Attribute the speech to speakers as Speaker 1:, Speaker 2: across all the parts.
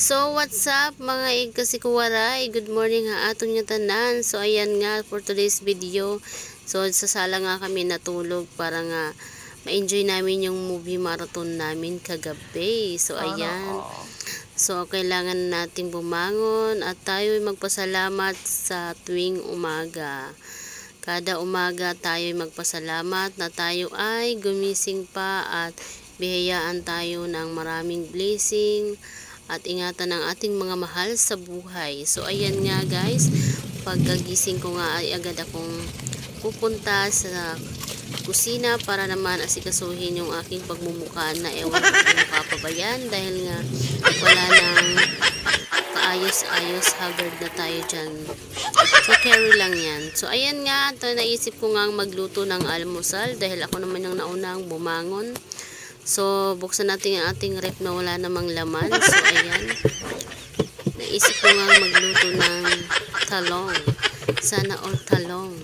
Speaker 1: So, what's up mga igkasikuwaray? Good morning ha atong nyo tanan. So, ayan nga for today's video. So, sa sala nga kami natulog para nga ma-enjoy namin yung movie marathon namin kagabi. So, ayan. So, kailangan nating bumangon at tayo magpasalamat sa tuwing umaga. Kada umaga tayo magpasalamat na tayo ay gumising pa at bihayaan tayo ng maraming blessing at ingatan ng ating mga mahal sa buhay. So, ayan nga guys, pagkagising ko nga ay agad akong pupunta sa kusina para naman asikasuhin yung aking pagmumuka na ewan ko kung mukha pa ba yan dahil nga wala nang kaayos-ayos, haggard na tayo dyan. So, carry lang yan. So, ayan nga, naisip ko nga magluto ng almusal dahil ako naman yung naunang bumangon. So, buksan natin ang ating rep na wala namang laman. So, ayan. Naisip ko nga magluto ng talong. Sana all talong.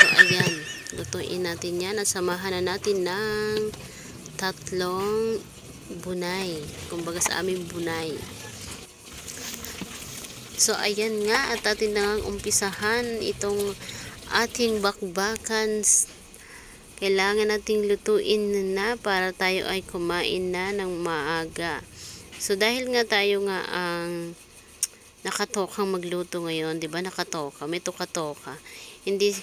Speaker 1: So, ayan. Lutuin natin yan at samahan na natin ng 3 bunay. Kumbaga sa aming bunay. So, ayan nga. At atin na nga umpisahan itong ating bakbakan. Kailangan nating lutuin na para tayo ay kumain na ng maaga. So, dahil nga tayo nga ang nakatokang magluto ngayon, di ba nakatoka? May tukatoka. Hindi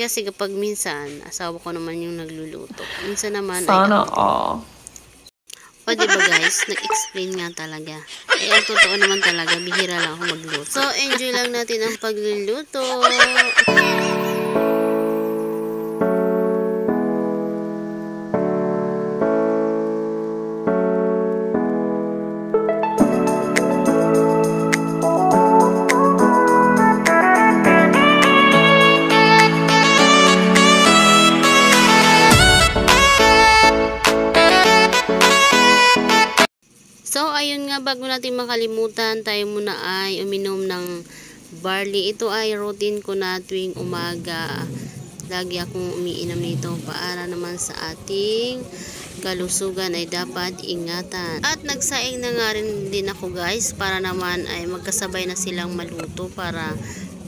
Speaker 1: kasi kapag minsan, asawa ko naman yung nagluluto. Minsan naman
Speaker 2: sana
Speaker 1: ay ako. O, di ba guys? Nag-explain nga talaga. Eh, ang totoo naman talaga, bihira lang ako magluto. So, enjoy lang natin ang pagluluto. So, ayun nga, bago natin makalimutan, tayo muna ay uminom ng barley. Ito ay routine ko na tuwing umaga. Lagi akong umiinom nito para naman sa ating kalusugan ay dapat ingatan. At nagsaing na nga rin din ako guys, para naman ay magkasabay na silang maluto para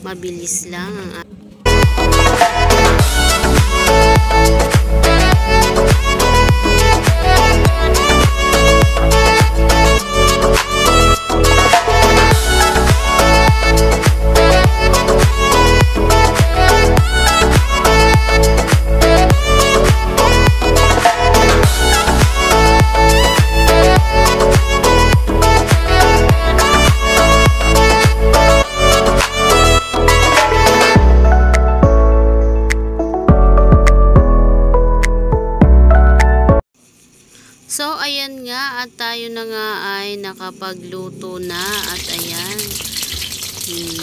Speaker 1: mabilis lang ang So, ayan nga, at tayo na nga ay nakapagluto na, at ayan,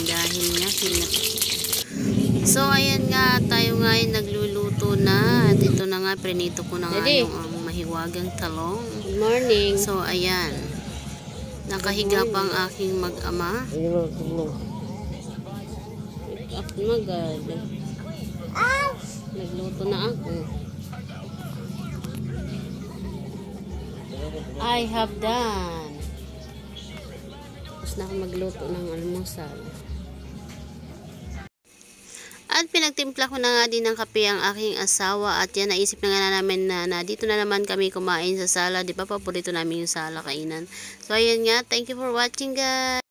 Speaker 1: dahil nga, so, ayan nga, tayo nga ay nagluluto na, at ito na nga, prinito ko na nga yung mahiwagang talong. Good morning. So, ayan, nakahiga pang aking mag-ama. Nagluto na ako. I have done. Tapos na ako magluto ng almusal. At pinagtimpla ko na nga din ng kape ang aking asawa. At yan, naisip na nga namin na dito na naman kami kumain sa sala. Di ba, paborito namin yung sala kainan. So, ayan nga. Thank you for watching guys.